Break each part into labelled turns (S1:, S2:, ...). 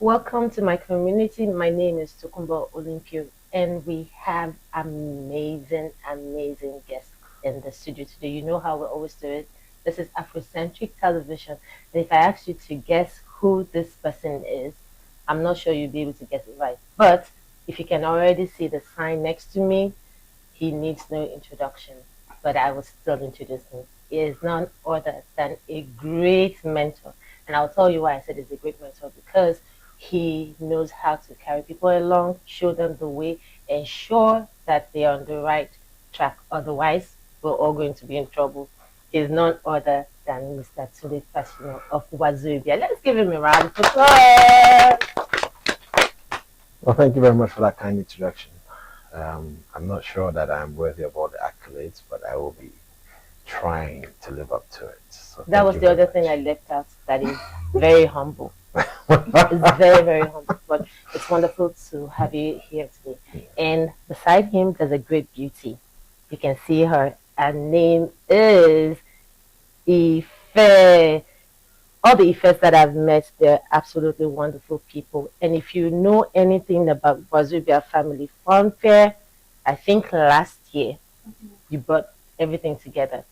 S1: Welcome to my community. My name is Tokumbo Olympio, and we have amazing guests in the studio today. You know how we always do it. This is Afrocentric television, and if I ask you to guess who this person is, I'm not sure you'll be able to guess it right. But if you can already see the sign next to me, he needs no introduction, but I will still introduce him. He is none other than a great mentor. And I'll tell you why I said he's a great mentor because he knows how to carry people along, show them the way, ensure that they are on the right track. Otherwise, we're all going to be in trouble. He's none other than Mr. Tunde Fasina of Wazobia. Let's give him a round of applause.
S2: Well, thank you very much for that kind introduction. I'm not sure that I'm worthy of all the accolades, but I will be trying to live up to it. So
S1: That was the other thing I left out. That is very humble. It's very humble. But it's wonderful to have you here today. And beside him, there's a great beauty. You can see her. Her name is Ife. All the Ifes that I've met, they're absolutely wonderful people. And if you know anything about Wazobia Family Fun Fair, I think last year you brought everything together.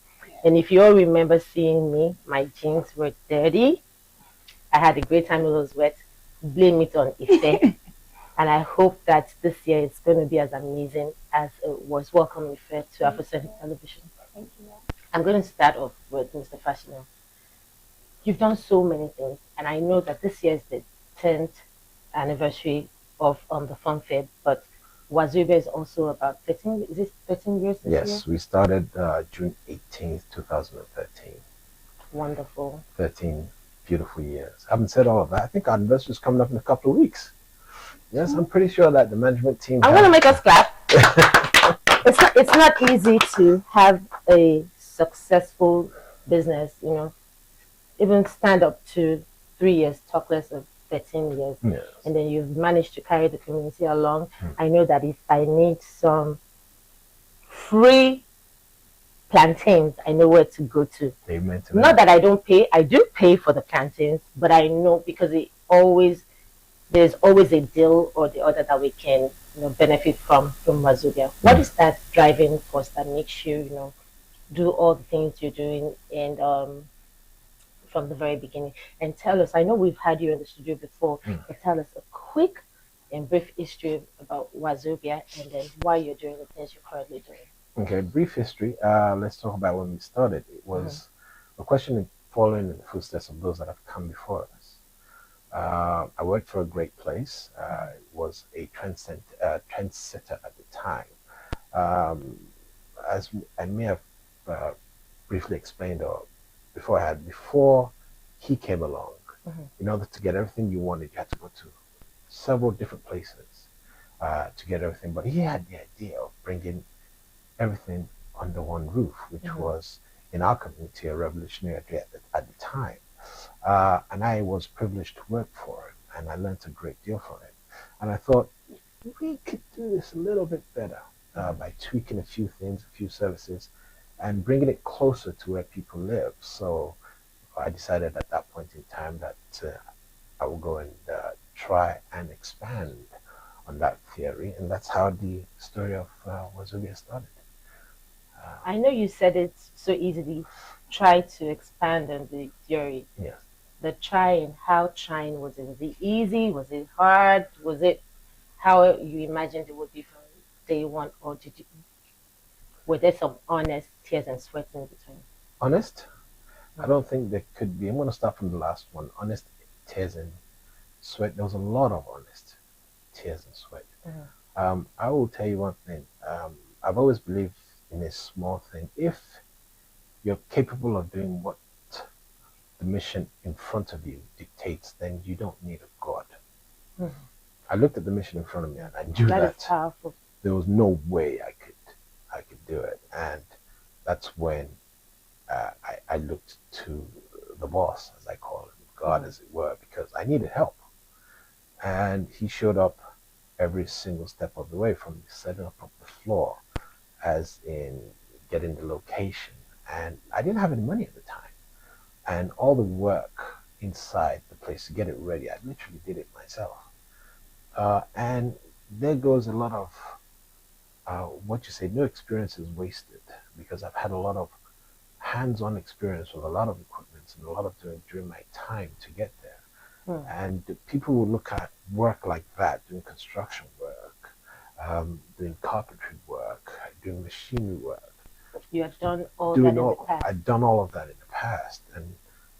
S1: And if you all remember seeing me, my jeans were dirty. I had a great time, it was wet. Blame it on Ife. And I hope that this year it's going to be as amazing as it was. Welcome, Ife, to Afrocentric Television.
S3: Thank you.
S1: I'm going to start off with Mr. Fasina. You've done so many things, and I know that this year is the 10th anniversary of the Fun Fair, but Wazobia is also about 13, is it 13 years this year?
S2: Yes, we started June 18th, 2013.
S1: Wonderful.
S2: 13 beautiful years. I haven't said all of that. I think our anniversary is coming up in a couple of weeks. Yes, I'm pretty sure that the management team...
S1: I'm going to make us clap. It's not easy to have a successful business, even stand up to 3 years, talk less of 13 years.
S2: Yes.
S1: And then you've managed to carry the community along. I know that if I need some free plantains, I know where to go to.
S2: Amen to
S1: Not that I don't pay, I do pay for the plantains, but I know because there's always a deal or the other that we can benefit from Wazobia. What is that driving force that makes you, do all the things you're doing and from the very beginning? And tell us, I know we've had you in the studio before, but tell us a quick and brief history about Wazobia and then why you're doing the things you're currently doing.
S2: Okay, brief history. Let's talk about when we started. It was a question of following in the footsteps of those that have come before us. I worked for a great place. It was a trendsetter at the time. As I may have briefly explained, or before he came along, in order to get everything you wanted, you had to go to several different places to get everything. But he had the idea of bringing everything under one roof, which was in our community a revolutionary idea at the time. And I was privileged to work for him, and I learned a great deal from him. And I thought, we could do this a little bit better by tweaking a few things, a few services, and bringing it closer to where people live. So I decided at that point in time that I will go and try and expand on that theory, and that's how the story of Wazobia started.
S1: I know you said it so easily, try to expand on the theory.
S2: Yes.
S1: The trying, how trying was it? Was it easy? Was it hard? Was it how you imagined it would be from day one? Or were there some honest tears and sweat in between?
S2: Honest? I don't think there could be. I'm going to start from the last one. Honest tears and sweat. There was a lot of honest tears and sweat. I will tell you one thing. I've always believed in a small thing. If you're capable of doing what the mission in front of you dictates, then you don't need a God. I looked at the mission in front of me and I knew
S1: That is powerful.
S2: there was no way I could do it. And that's when I looked to the boss, as I call him, God as it were, because I needed help. And he showed up every single step of the way, from the setting up of the floor, as in getting the location. And I didn't have any money at the time. And all the work inside the place to get it ready. I literally did it myself. And there goes a lot of what you say, no experience is wasted, because I've had a lot of hands-on experience with a lot of equipment and a lot of doing during my time to get there. And people will look at work like that, doing construction work, doing carpentry work, doing machinery work.
S1: You have done all that in the past.
S2: I've done all of that in the past, and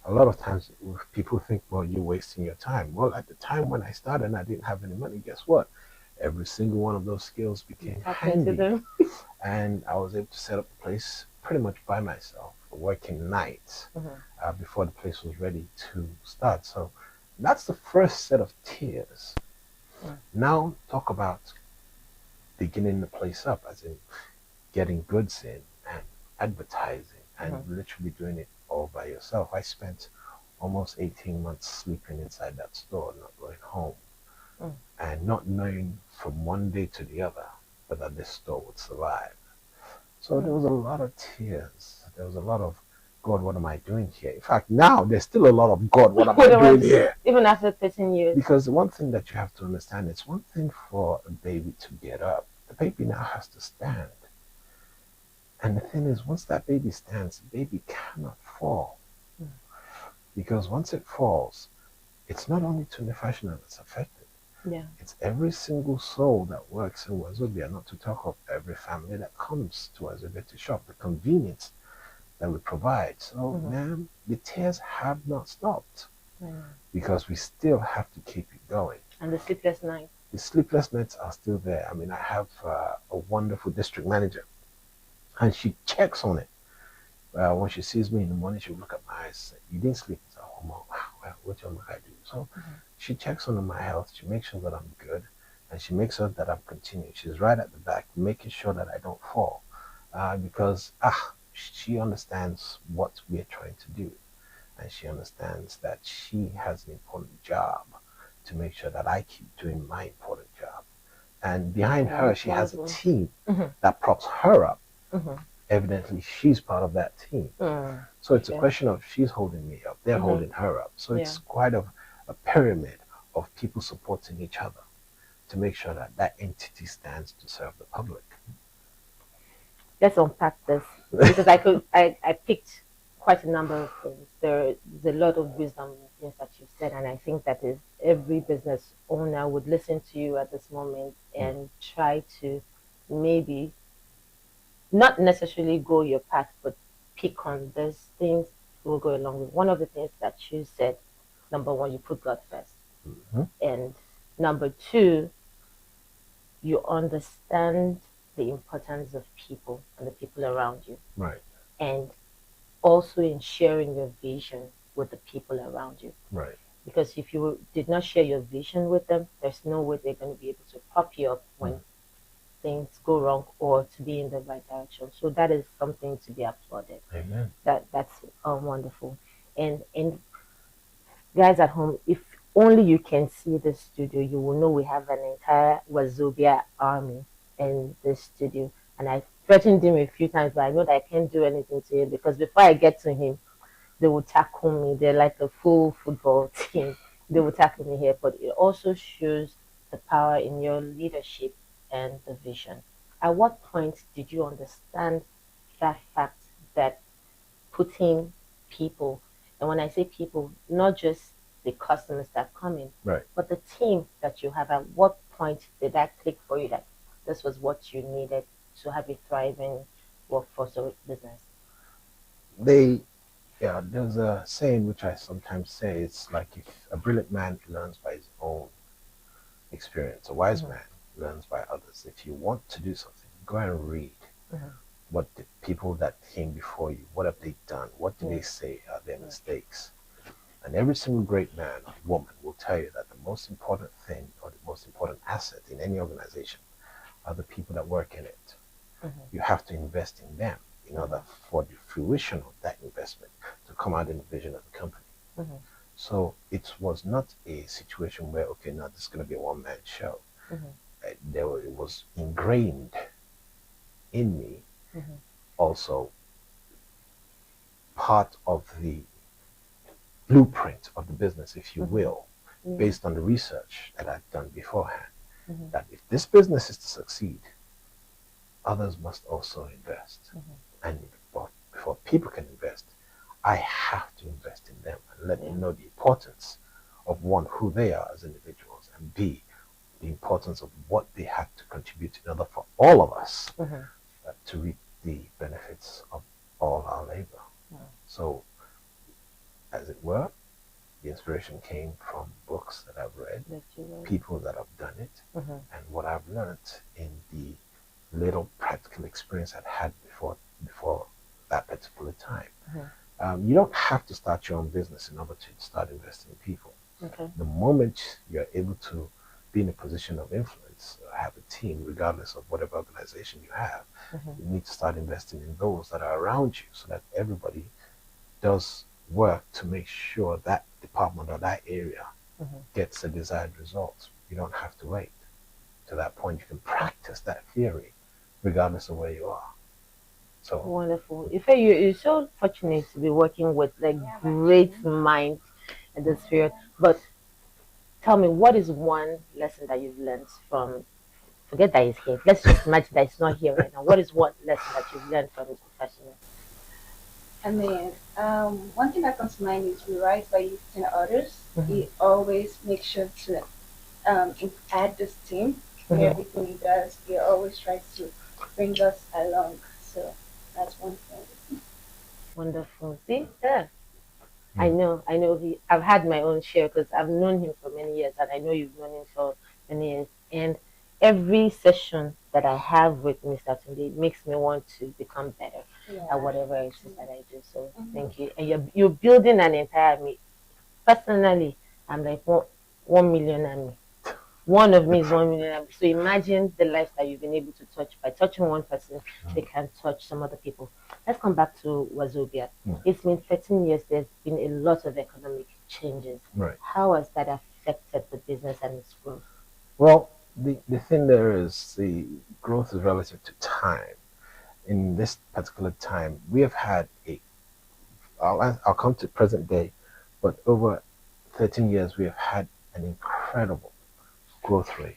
S2: a lot of times people think, well, you're wasting your time. Well, at the time when I started and I didn't have any money, guess what? Every single one of those skills became handy, and I was able to set up the place pretty much by myself, working nights before the place was ready to start. So that's the first set of tears. Now talk about beginning the place up, as in getting goods in and advertising and literally doing it all by yourself. I spent almost 18 months sleeping inside that store, not going home, and not knowing from one day to the other whether this store would survive. So there was a lot of tears. There was a lot of, God, what am I doing here? In fact, now there's still a lot of, God, what am I doing here?
S1: Even after 13 years.
S2: Because one thing that you have to understand, it's one thing for a baby to get up. The baby now has to stand. And the thing is, once that baby stands, the baby cannot fall. Because once it falls, it's not only Tunde Fasina that's affected. It's every single soul that works in Wazobia, not to talk of every family that comes to Wazobia to shop, the convenience that we provide. So, ma'am, the tears have not stopped, because we still have to keep it going.
S1: And the sleepless nights?
S2: The sleepless nights are still there. I mean, I have a wonderful district manager, and she checks on it. When she sees me in the morning, she'll look at my eyes and say, you didn't sleep? I say, oh, Mom, what do I do? So she checks on my health. She makes sure that I'm good, and she makes sure that I'm continuing. She's right at the back, making sure that I don't fall, because she understands what we're trying to do, and she understands that she has an important job to make sure that I keep doing my important job. And behind her, she has a team that props her up. Evidently, she's part of that team. So it's a question of she's holding me up, they're holding her up. So it's quite a pyramid of people supporting each other to make sure that that entity stands to serve the public.
S1: Let's unpack this, because I picked quite a number of things. There's a lot of wisdom in things that you said, and I think that is every business owner would listen to you at this moment and try to maybe not necessarily go your path, but pick on those things will go along with. One of the things that you said, number one, you put God first. And number two, you understand the importance of people and the people around you.
S2: Right.
S1: And also in sharing your vision with the people around you.
S2: Right.
S1: Because if you did not share your vision with them, there's no way they're going to be able to prop you up when things go wrong, or to be in the right direction. So that is something to be applauded.
S2: Amen.
S1: That's wonderful. And guys at home, if only you can see the studio, you will know we have an entire Wazobia army in this studio. And I threatened him a few times, but I know that I can't do anything to him, because before I get to him, they will tackle me. They're like a full football team. They will tackle me here. But it also shows the power in your leadership and the vision. At what point did you understand that fact that putting people, and when I say people, not just the customers that come in, but the team that you have, at what point did that click for you that this was what you needed to have a thriving workforce or business?
S2: There's a saying which I sometimes say, it's like, if a brilliant man learns by his own experience, a wise man learns by others. If you want to do something, go and read what the people that came before you, what have they done, what do they say are their mistakes. And every single great man or woman will tell you that the most important thing, or the most important asset in any organization, are the people that work in it. You have to invest in them in order for the fruition of that investment to come out in the vision of the company. So it was not a situation where, okay, now this is going to be a one-man show. It was ingrained in me. Also, part of the blueprint of the business, if you
S1: Mm-hmm.
S2: will,
S1: Yeah.
S2: based on the research that I've done beforehand.
S1: Mm-hmm.
S2: That if this business is to succeed, others must also invest.
S1: Mm-hmm.
S2: And before people can invest, I have to invest in them and let
S1: Yeah.
S2: them know the importance of one, who they are as individuals, and B, the importance of what they have to contribute in order for all of us
S1: Mm-hmm.
S2: to reap the benefits of all our labor.
S1: Yeah.
S2: So, as it were, the inspiration came from books that I've read,
S1: That you read.
S2: people that have done it,
S1: Mm-hmm.
S2: and what I've learned in the little practical experience I'd had before that particular time.
S1: Mm-hmm.
S2: You don't have to start your own business in order to start investing in people.
S1: Okay.
S2: The moment you're able to be in a position of influence, or have a team, regardless of whatever organization you have,
S1: Mm-hmm.
S2: you need to start investing in those that are around you so that everybody does work to make sure that department or that area
S1: Mm-hmm.
S2: gets the desired results. You don't have to wait to that point. You can practice that theory regardless of where you are. So,
S1: Wonderful. In fact, you're so fortunate to be working with like great minds in this field. But tell me, what is one lesson that you've learned from? Forget that he's here. Let's just imagine that he's not here right now. What is one lesson that you've learned from his professional?
S3: I mean, one thing that comes to mind is we rise by lifting others.
S1: Mm-hmm.
S3: He always makes sure to add this team in
S1: Mm-hmm.
S3: everything he does. He always tries to bring us along. So that's one thing.
S1: Wonderful. See, yeah. I
S2: mm,
S1: know, I know. I've had my own share because I've known him for many years, and I know you've known him for many years. And every session that I have with Mr. Tunde makes me want to become better at
S3: Yeah.
S1: whatever it is that I do. So
S3: Mhm.
S1: thank you. And you're building an entire me. Personally, I'm like 1 million army. One of me is 1 million army. So imagine the lives that you've been able to touch. By touching one person, they can touch some other people. Let's come back to Wazobia.
S2: mm,
S1: It's been 13 years. There's been a lot of economic changes.
S2: right.
S1: How has that affected the business and its growth?
S2: Well, the thing there is the growth is relative to time. In this particular time, we have had I'll come to present day, but over 13 years, we have had an incredible growth rate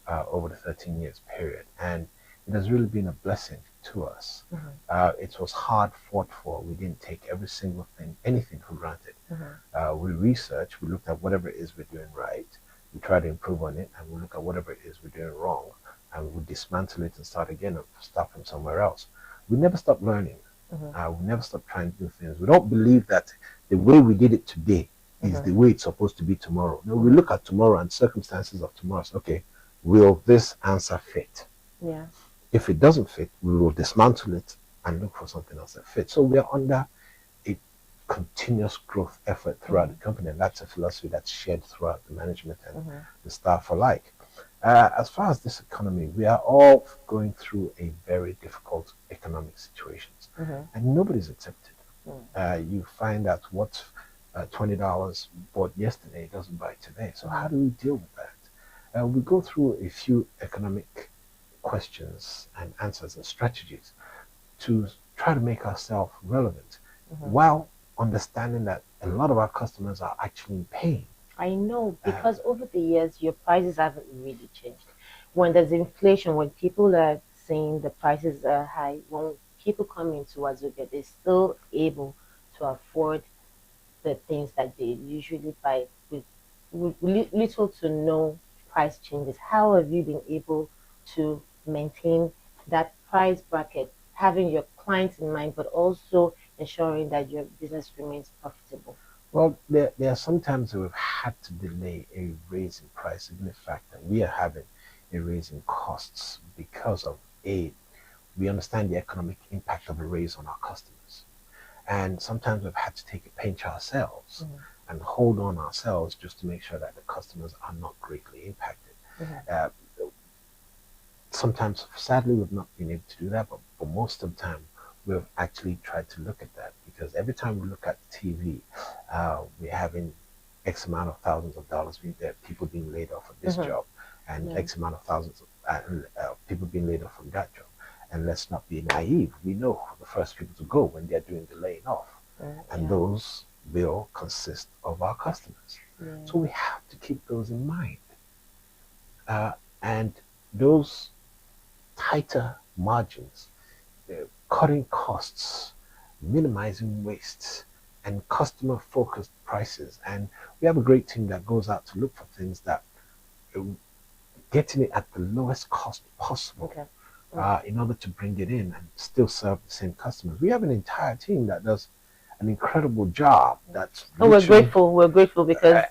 S2: over the 13 years period. And it has really been a blessing to us.
S1: Mm-hmm.
S2: It was hard fought for. We didn't take every single thing, anything for granted.
S1: Mm-hmm.
S2: We researched, we looked at whatever it is we're doing right, we try to improve on it, and we look at whatever it is we're doing wrong, and we dismantle it and start again and start from somewhere else. We never stop learning.
S1: Mm-hmm.
S2: We never stop trying to do things. We don't believe that the way we did it today is
S1: Mm-hmm.
S2: the way it's supposed to be tomorrow. No, we look at tomorrow and circumstances of tomorrow. So, okay, will this answer fit?
S1: Yeah.
S2: If it doesn't fit, we will dismantle it and look for something else that fits. So we are under a continuous growth effort throughout the company, and that's a philosophy that's shared throughout the management and
S1: Mm-hmm.
S2: the staff alike. As far as this economy, we are all going through a very difficult economic situations,
S1: Mm-hmm.
S2: and nobody's exempted.
S1: Mm-hmm.
S2: You find that what $20 bought yesterday doesn't buy today. So how do we deal with that? We go through a few economic questions and answers and strategies to try to make ourselves relevant
S1: Mm-hmm.
S2: while understanding that a lot of our customers are actually in pain.
S1: I know because over the years your prices haven't really changed. When there's inflation, when people are saying the prices are high, when people come into Wazobia, they're still able to afford the things that they usually buy with little to no price changes. How have you been able to maintain that price bracket, having your clients in mind, but also ensuring that your business remains profitable?
S2: Well, there are sometimes we've had to delay a raise in price, given the fact that we are having a raise in costs because of we understand the economic impact of a raise on our customers. And sometimes we've had to take a pinch ourselves
S1: Mm-hmm.
S2: and hold on ourselves just to make sure that the customers are not greatly impacted.
S1: Mm-hmm.
S2: Uh, Sometimes, sadly, we've not been able to do that, but for most of the time, we've actually tried to look at that because every time we look at TV, we're having X amount of thousands of dollars people being laid off of this
S1: Mm-hmm.
S2: job, and
S1: Yeah.
S2: X amount of thousands of people being laid off from that job. And let's not be naive. We know the first people to go when they're doing the laying off, and
S1: Yeah.
S2: those bill consists of our customers.
S1: Yeah.
S2: So we have to keep those in mind. And those tighter margins, cutting costs, minimizing wastes, and customer focused prices. And we have a great team that goes out to look for things that uh, getting it at the lowest cost possible.
S1: Okay.
S2: In order to bring it in and still serve the same customers. We have an entire team that does an incredible job. That's
S1: Oh, we're grateful. We're grateful because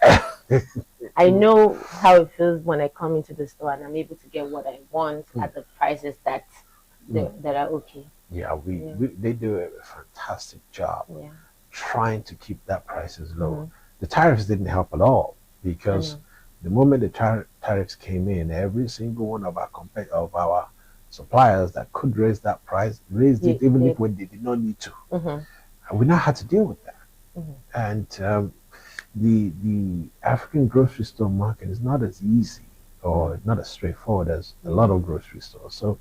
S1: I know how it feels when I come into the store and I'm able to get what I want at the prices that are okay.
S2: Yeah, they do a fantastic job trying to keep that prices low. The tariffs didn't help at all because the moment the tariffs came in, every single one of our suppliers that could raise that price raised it even if when they did not need to. And we now had to deal with that. And the African grocery store market is not as easy or not as straightforward as a lot of grocery stores. So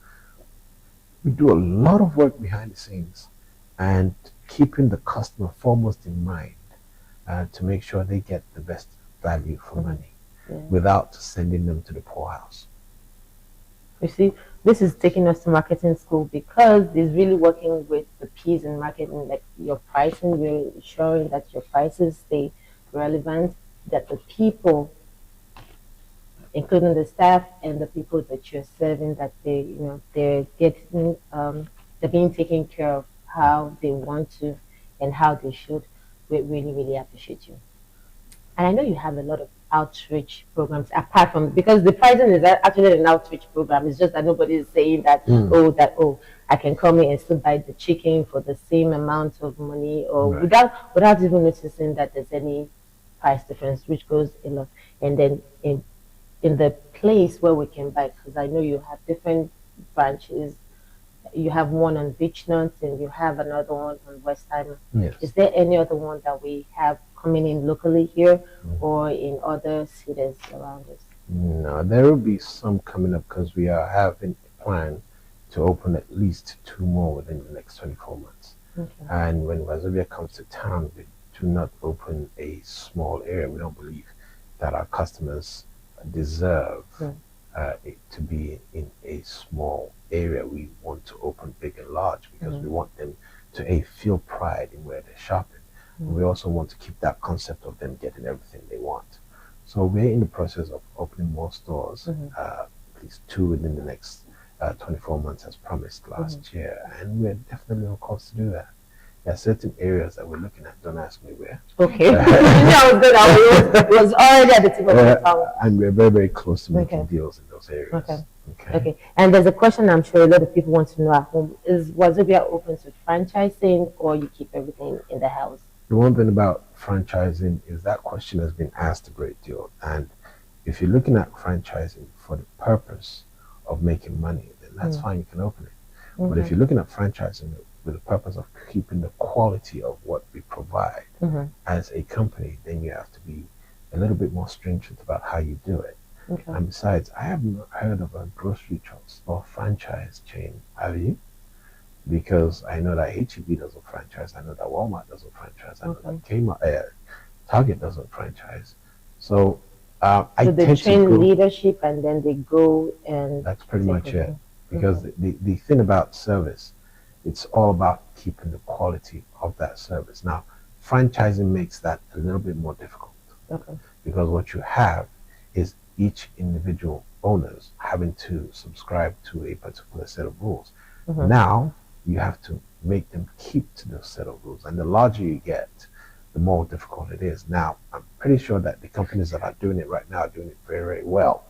S2: we do a lot of work behind the scenes and keeping the customer foremost in mind to make sure they get the best value for money without sending them to the poorhouse.
S1: You see, this is taking us to marketing school because it's really working with the P's in marketing, like your pricing, you're ensuring that your prices stay relevant, that the people, including the staff and the people that you're serving, that they're getting, they're being taken care of how they want to and how they should. We really, really appreciate you. And I know you have a lot of outreach programs apart from, because the pricing is actually an outreach program. It's just that nobody is saying that I can come in and still buy the chicken for the same amount of money, or without even noticing that there's any price difference, which goes a lot. And then in the place where we can buy, because I know you have different branches. You have one on Beach Nuts and you have another one on West Island.
S2: Yes.
S1: Is there any other one that we have coming in locally here or in other cities around us?
S2: No, there will be some coming up because we are having a plan to open at least 2 more within the next 24 months.
S1: Okay.
S2: And when Wazobia comes to town, we do not open a small area. We don't believe that our customers deserve it to be in a small area. We want to open big and large because we want them to feel pride in where they're shopping. We also want to keep that concept of them getting everything they want. So we're in the process of opening more stores, at least 2 within the next 24 months as promised last year. And we're definitely on course to do that. There are certain areas that we're looking at. Don't ask me where.
S1: Okay. It was already at the tip of my tongue.
S2: And we're very, very close to making deals in those areas.
S1: Okay. And there's a question I'm sure a lot of people want to know at home. Is Wazobia open to franchising or you keep everything in the house?
S2: The one thing about franchising is that question has been asked a great deal. And if you're looking at franchising for the purpose of making money, then that's fine, you can open it. But if you're looking at franchising with the purpose of keeping the quality of what we provide as a company, then you have to be a little bit more stringent about how you do it. And besides, I have not heard of a grocery store franchise chain. Have you? Because I know that H-E-B doesn't franchise. I know that Walmart doesn't franchise. I know that Kmart, Target doesn't franchise. So I
S1: they train leadership and then they go and...
S2: That's pretty much it. Because the thing about service, it's all about keeping the quality of that service. Now, franchising makes that a little bit more difficult. Because what you have is each individual owners having to subscribe to a particular set of rules. Now, you have to make them keep to those set of rules. And the larger you get, the more difficult it is. Now, I'm pretty sure that the companies that are doing it right now are doing it very, very well.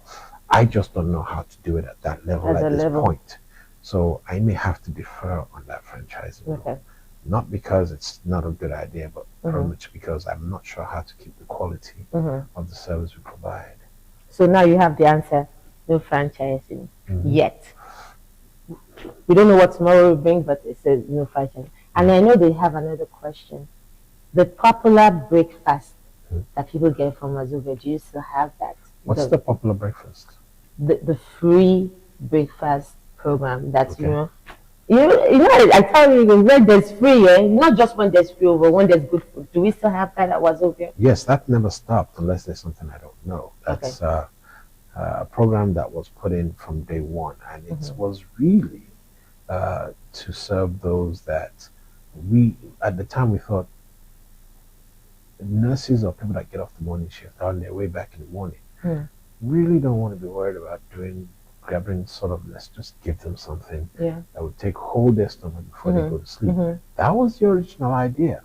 S2: I just don't know how to do it at that level at this point. So I may have to defer on that franchising. Not because it's not a good idea, but pretty much because I'm not sure how to keep the quality of the service we provide.
S1: So now you have the answer. No franchising yet. We don't know what tomorrow will bring, but it says no franchising. And I know they have another question. The popular breakfast that people get from Wazobia, do you still have that?
S2: What's the popular breakfast?
S1: The free breakfast program that You know, I tell you, when there's free, not just when there's free, but when there's good food. Do we still have that at Wazobia?
S2: Yes, that never stopped unless there's something I don't know.
S1: Okay.
S2: That's a program that was put in from day one, and it
S1: Mm-hmm.
S2: was really to serve those that we, at the time, we thought nurses or people that get off the morning shift are on their way back in the morning
S1: Mm.
S2: really don't want to be worried about grabbing sort of, let's just give them something
S1: Yeah.
S2: that would take hold their stomach before they
S1: Mm-hmm.
S2: go to sleep.
S1: Mm-hmm.
S2: That was the original idea.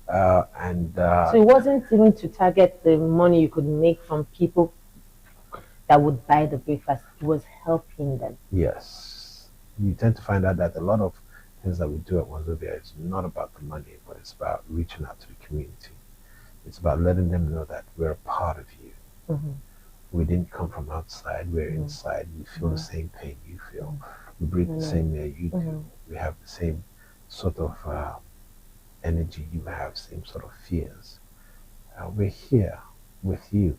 S2: And
S1: So it wasn't even to target the money you could make from people that would buy the breakfast. It was helping them.
S2: yes, you tend to find out that a lot of things that we do at Wazobia is not about the money, but it's about reaching out to the community. It's about letting them know that we're a part of you.
S1: Mm-hmm.
S2: We didn't come from outside, we're
S1: Mm-hmm.
S2: inside. We feel the same pain you feel. We breathe the
S1: Mm-hmm.
S2: same air you
S1: Mm-hmm.
S2: do. We have the same sort of energy you have, same sort of fears. We're here with you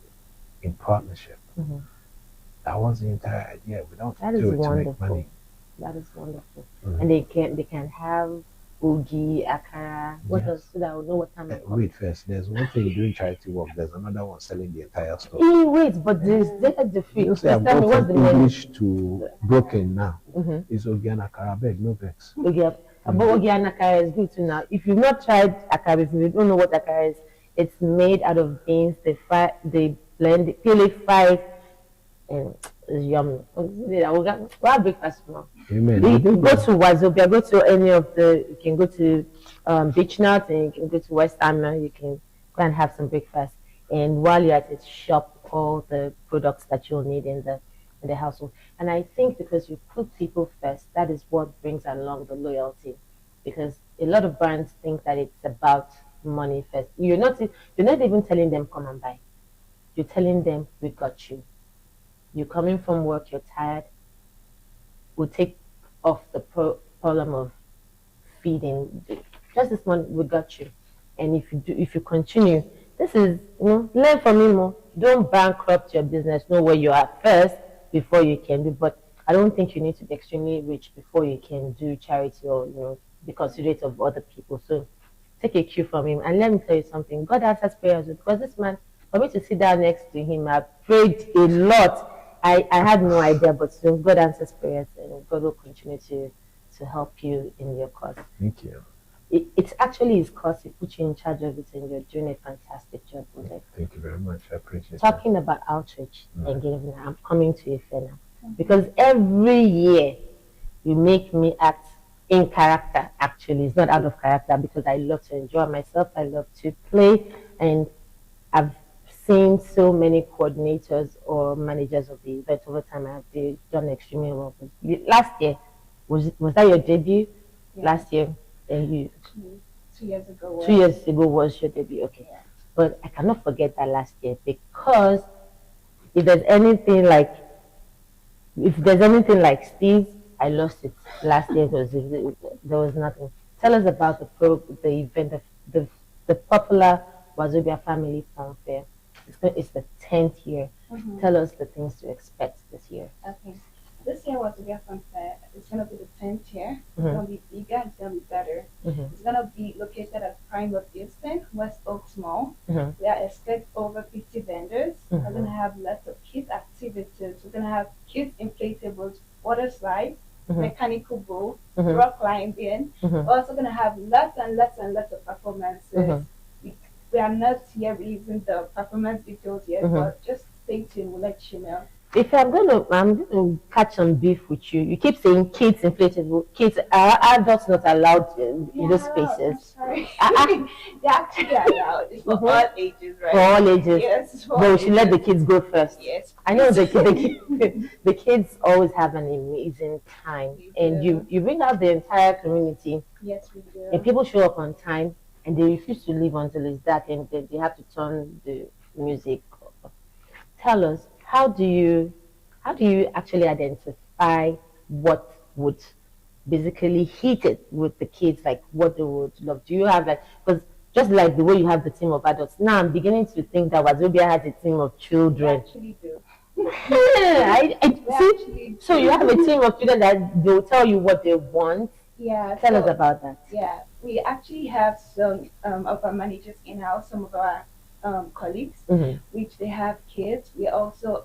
S2: in partnership.
S1: Mm-hmm.
S2: That was the entire idea. We don't
S1: That is
S2: do it to make
S1: wonderful.
S2: money.
S1: That is wonderful.
S2: Mm.
S1: And they can have ugi, akara. What
S2: Yes.
S1: else? So that I would know what time it comes.
S2: Wait first, there's one thing doing charity work, there's another one selling the entire store.
S1: Wait, but there's the free.
S2: You know, say
S1: Please
S2: I've
S1: tell me
S2: gone
S1: what's
S2: from
S1: the menu?
S2: English to broken now.
S1: Mm-hmm.
S2: It's Ogiana Karabeg, no vex.
S1: Ugi, but ugi and akara is good too now. If you've not tried akara, if you don't know what akara is, it's made out of beans. They blend, peel it, fry it, and it's yummy. We'll have breakfast tomorrow.
S2: Amen.
S1: You go to Wazobia, go to any of the, you can go to Beach Nut, and you can go to West Hammer, you can go and have some breakfast. And while you're at it, shop all the products that you'll need in the household. And I think because you put people first, that is what brings along the loyalty. Because a lot of brands think that it's about money first. You're not even telling them come and buy. You're telling them we got you. You're coming from work, you're tired, we'll take off the problem of feeding. Just this one, we got you. And if you continue, this is, learn from me more. Don't bankrupt your business. Know where you are first before you can do. But I don't think you need to be extremely rich before you can do charity or be considerate of other people. So take a cue from him. And let me tell you something. God answers prayers because this man, for me to sit down next to him, I prayed a lot. I had no idea, but soon God answers prayers and God will continue to help you in your cause.
S2: Thank you.
S1: It's actually his cause. He put you in charge of it and you're doing a fantastic job with it.
S2: Thank you very much. I appreciate it.
S1: Talking about outreach and giving, I'm coming to Ife now. Because every year you make me act in character, actually. It's not out of character because I love to enjoy myself. I love to play. And I've seen so many coordinators or managers of the event over time. They've done extremely well. Last year, was that your debut?
S3: Yeah.
S1: Last year, then you
S3: 2 years ago.
S1: 2 years ago was your debut. Okay,
S3: Yeah.
S1: but I cannot forget that last year because if there's anything like Steve, I lost it last year. There was nothing. Tell us about the event, the popular Wazobia Family Fun Fair. It's the 10th year.
S3: Mm-hmm.
S1: Tell us the things to expect this year.
S3: Okay. This year was to be a fun fair. It's gonna be the 10th year. It's
S1: Mhm.
S3: gonna be bigger. It's gonna be better.
S1: Mhm.
S3: It's gonna be located at Prime Road Houston, West Oaks Mall.
S1: Mhm.
S3: We are expect over 50 vendors. We're
S1: Mhm.
S3: gonna have lots of kids activities. We're gonna have kids inflatables, water slides,
S1: Mhm.
S3: mechanical bull,
S1: Mhm.
S3: rock climbing.
S1: Mhm.
S3: We're also gonna have lots and lots and lots of performances.
S1: Mhm.
S3: We are not yet releasing the performance details yet,
S1: Mhm.
S3: but just stay tuned. We'll let you know.
S1: If I'm gonna catch some beef with you. You keep saying kids inflatable. Kids are adults not allowed in those
S3: I'm
S1: spaces.
S3: sorry.
S1: Uh-uh.
S3: They're actually allowed. It's for
S1: Mhm.
S3: all ages, right?
S1: For all ages.
S3: Yes, it's for
S1: But
S3: all
S1: we should let the
S3: ages.
S1: kids go first.
S3: Yes.
S1: I know the kids always have an amazing time, and you bring out the entire community,
S3: Yes, we do.
S1: and people show up on time, and they refuse to leave until it's dark, and they have to turn the music off. Tell us how do you actually identify what would basically hit it with the kids, like what they would love? Do you have like, because just like the way you have the team of adults, now I'm beginning to think that Wazobia has a team of
S3: We
S1: children.
S3: actually do.
S1: I
S3: We
S1: see.
S3: actually
S1: So you
S3: do.
S1: have a team of students that they'll tell you what they want.
S3: Yeah,
S1: Tell us
S3: so
S1: about that.
S3: yeah, we actually have some of our managers in house, some of our colleagues,
S1: Mm-hmm.
S3: which they have kids. We also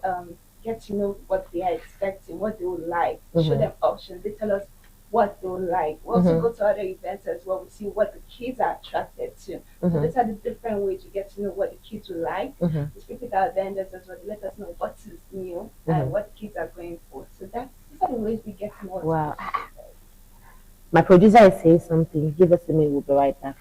S3: get to know what they are expecting, what they would like. We show
S1: Mm-hmm.
S3: them options. They tell us what they would like. We also
S1: Mm-hmm.
S3: go to other events as well. We see what the kids are attracted to. So
S1: Mm-hmm.
S3: these are the different ways you get to know what the kids would like.
S1: Mm-hmm.
S3: We speak with our vendors as well. They let us know what is new and
S1: Mm-hmm.
S3: what the kids are going for. So that these are the ways we get to know what the
S1: Wow.
S3: kids are.
S1: My producer is saying something. Give us a minute. We'll be right back.